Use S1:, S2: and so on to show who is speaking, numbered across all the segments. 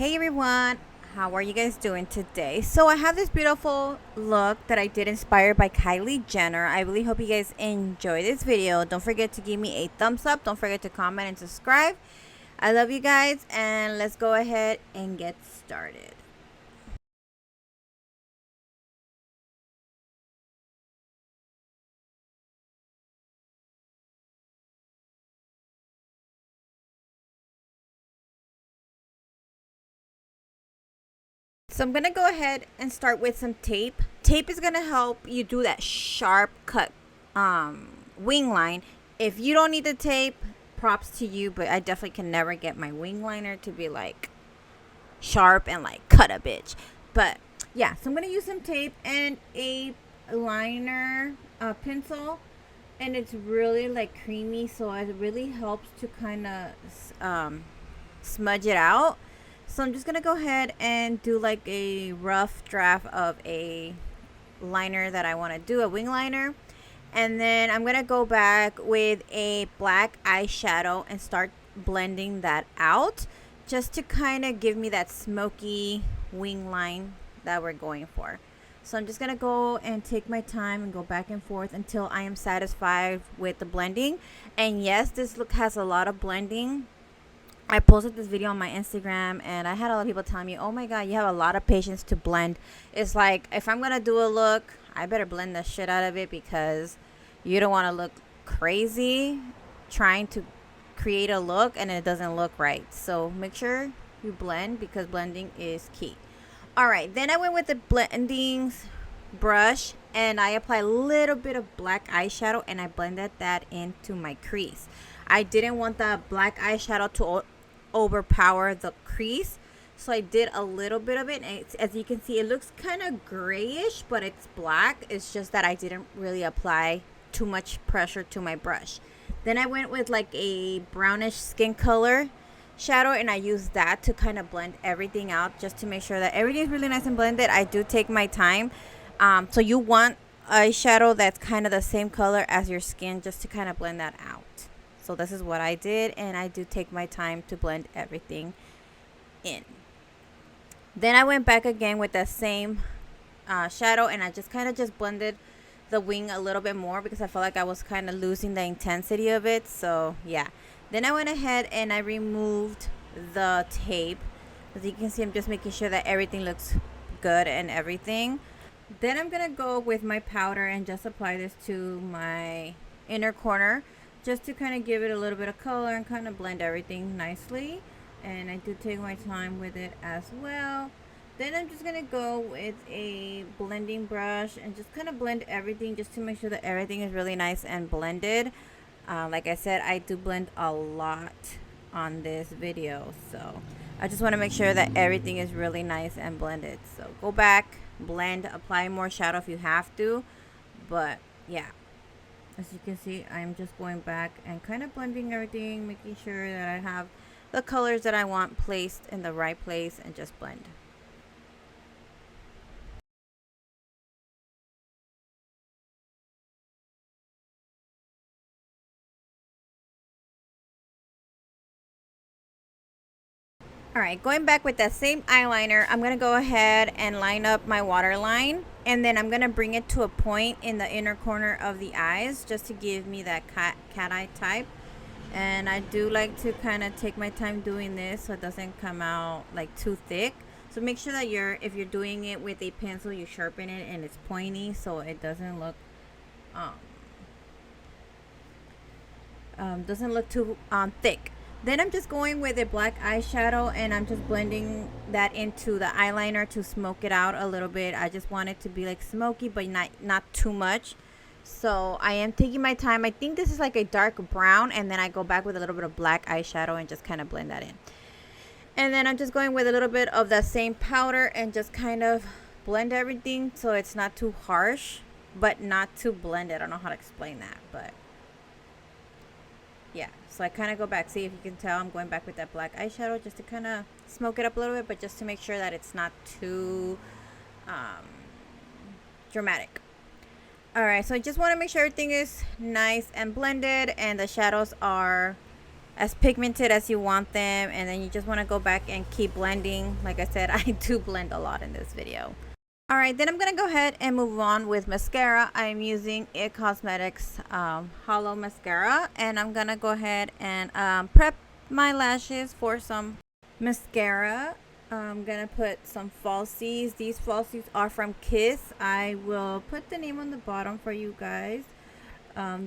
S1: Hey everyone, how are you guys doing today? So I have this beautiful look that I did inspired by Kylie Jenner. I really hope you guys enjoy this video. Don't forget to give me a thumbs up. Don't forget to comment and subscribe. I love you guys, and let's go ahead and get started. So I'm gonna go ahead and start with some tape. Tape is gonna help you do that sharp cut wing line. If you don't need the tape, props to you, but I definitely can never get my wing liner to be like sharp and like cut a bitch. But yeah, so I'm gonna use some tape and a liner pencil, and it's really like creamy, so it really helps to kind of smudge it out. So I'm just gonna go ahead and do like a rough draft of a liner that I want to do, a wing liner. And then I'm gonna go back with a black eyeshadow and start blending that out, just to kind of give me that smoky wing line that we're going for. So I'm just gonna go and take my time and go back and forth until I am satisfied with the blending. And yes, this look has a lot of blending. I posted this video on my Instagram, and I had a lot of people telling me, oh my god, you have a lot of patience to blend. It's like, if I'm gonna do a look, I better blend the shit out of it, because you don't want to look crazy trying to create a look and it doesn't look right. So make sure you blend, because blending is key. Alright, then I went with the blending brush and I applied a little bit of black eyeshadow and I blended that into my crease. I didn't want the black eyeshadow to overpower the crease, so I did a little bit of it, and as you can see, it looks kind of grayish, but it's black. It's just that I didn't really apply too much pressure to my brush. Then I went with like a brownish skin color shadow, and I used that to kind of blend everything out, just to make sure that everything is really nice and blended. I do take my time. So you want eyeshadow that's kind of the same color as your skin, just to kind of blend that out. So this is what I did, and I do take my time to blend everything in. Then I went back again with that same shadow, and I just kind of just blended the wing a little bit more, because I felt like I was kind of losing the intensity of it. So yeah, then I went ahead and I removed the tape. As you can see, I'm just making sure that everything looks good and everything. Then I'm gonna go with my powder and just apply this to my inner corner, just to kind of give it a little bit of color and kind of blend everything nicely. And I do take my time with it as well. Then I'm just gonna go with a blending brush and just kind of blend everything, just to make sure that everything is really nice and blended. Like I said, I do blend a lot on this video, so I just want to make sure that everything is really nice and blended. So go back, blend, apply more shadow if you have to, but yeah, as you can see, I'm just going back and kind of blending everything, making sure that I have the colors that I want placed in the right place, and just blend. Alright, going back with that same eyeliner, I'm going to go ahead and line up my waterline, and then I'm going to bring it to a point in the inner corner of the eyes, just to give me that cat eye type. And I do like to kind of take my time doing this, so it doesn't come out like too thick. So make sure that if you're doing it with a pencil, you sharpen it and it's pointy, so it doesn't look too thick. Then I'm just going with a black eyeshadow, and I'm just blending that into the eyeliner to smoke it out a little bit. I just want it to be like smoky, but not too much. So I am taking my time. I think this is like a dark brown, and then I go back with a little bit of black eyeshadow and just kind of blend that in. And then I'm just going with a little bit of that same powder and just kind of blend everything, so it's not too harsh, but not too blended. I don't know how to explain that, but yeah, so I kind of go back. See if you can tell, I'm going back with that black eyeshadow just to kind of smoke it up a little bit, but just to make sure that it's not too dramatic. Alright, so I just want to make sure everything is nice and blended, and the shadows are as pigmented as you want them, and then you just want to go back and keep blending. Like I said, I do blend a lot in this video. All right, then I'm gonna go ahead and move on with mascara. I'm using It Cosmetics Hollow Mascara, and I'm gonna go ahead and prep my lashes for some mascara. I'm gonna put some falsies. These falsies are from Kiss. I will put the name on the bottom for you guys.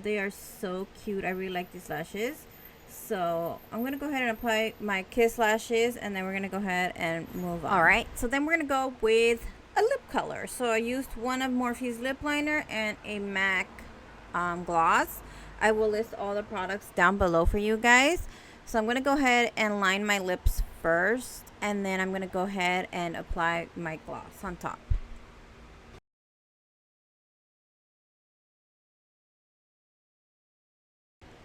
S1: They are so cute. I really like these lashes. So I'm gonna go ahead and apply my Kiss lashes, and then we're gonna go ahead and move on. All right, so then we're gonna go with a lip color. So I used one of Morphe's lip liner and a MAC gloss. I will list all the products down below for you guys. So I'm gonna go ahead and line my lips first, and then I'm gonna go ahead and apply my gloss on top.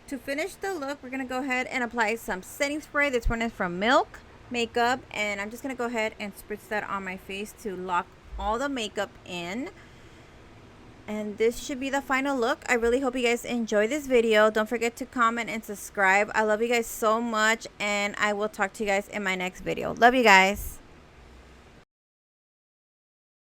S1: To finish the look, we're gonna go ahead and apply some setting spray. This one is from Milk Makeup, and I'm just gonna go ahead and spritz that on my face to lock all the makeup in. And this should be the final look. I really hope you guys enjoy this video. Don't forget to comment and subscribe. I love you guys so much, and I will talk to you guys in my next video. Love you guys.